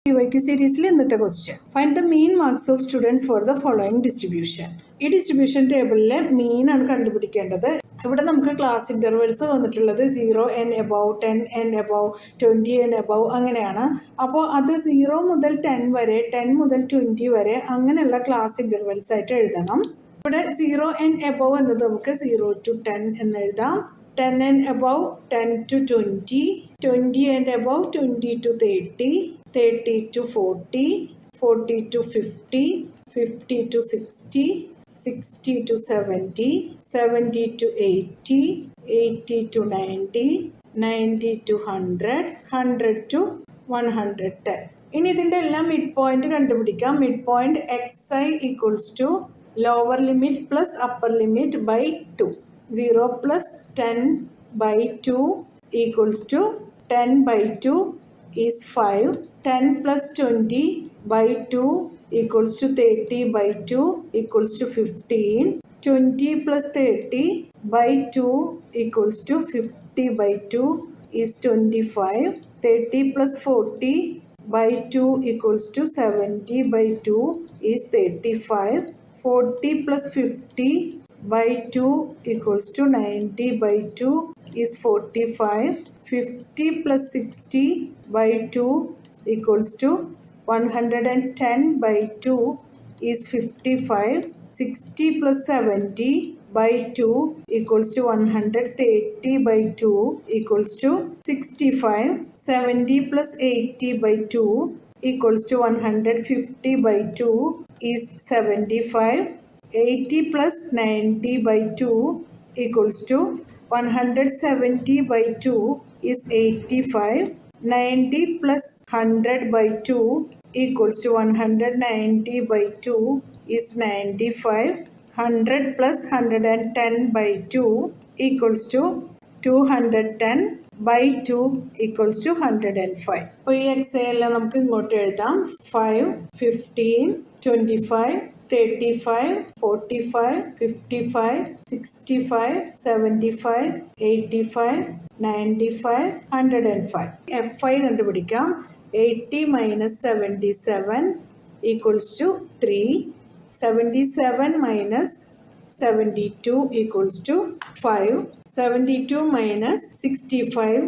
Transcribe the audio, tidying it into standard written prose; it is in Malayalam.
PYQ സീരീസിൽ ഇന്നത്തെ question find the mean marks of students for the following distribution. ഈ ഡിസ്ട്രിബ്യൂഷൻ ടേബിളിലെ മീൻ ആണ് കണ്ടുപിടിക്കേണ്ടത്. ഇവിടെ നമുക്ക് ക്ലാസ് ഇന്റർവെൽസ് തന്നിട്ടുള്ളത് 0 and above, 10 and above, 20 and above അങ്ങനെയാണ്. അപ്പോൾ അത് 0 മുതൽ 10 വരെ, 10 മുതൽ 20 വരെ അങ്ങനെയുള്ള ക്ലാസ് ഇന്റർവെൽസ് ആയിട്ട് എഴുതണം. ഇവിടെ 0 and above എന്നത് നമുക്ക് 0 to 10 എന്ന് എഴുതാം. 10 and above 10 to 20, 20 and above 20 to 30, 30 to 40, 40 to 50, 50 to 60, 60 to 70, 70 to 80, 80 to 90, 90 to 100, 100 to 110. ഇനി ഇതിൻ്റെ എല്ലാം മിഡ് പോയിന്റ് കണ്ടുപിടിക്കാം. Mid point xi equals to lower limit plus upper limit by 2. 0 plus 10 by 2 equals to 10 by 2 is 5. 10 plus 20 by 2 equals to 30 by 2 equals to 15. 20 plus 30 by 2 equals to 50 by 2 is 25. 30 plus 40 by 2 equals to 70 by 2 is 35. 40 plus 50 by 2 equals to 90 by 2 is 45. 50 plus 60 by 2 equals to 110 by 2 is 55. 60 plus 70 by 2 equals to 130 by 2 equals to 65. 70 plus 80 by 2 equals to 150 by 2 is 75. 80 plus 90 by 2 equals to 170 by 2 is 85. 90 plus 100 by 2 equals to 190 by 2 is 95. 100 plus 110 by 2 equals to 210 by 2 equals to 105. അപ്പോൾ ഈ എക്സൈലെല്ലാം നമുക്ക് ഇങ്ങോട്ട് എഴുതാം. 5, 15, 25, 35, 45, 55, 65, 75, 85, 95, 105. Fi കണ്ടുപിടിക്കാം. 80 minus 77 equals to 3. 77 minus 72 equals to 5. 72 minus 65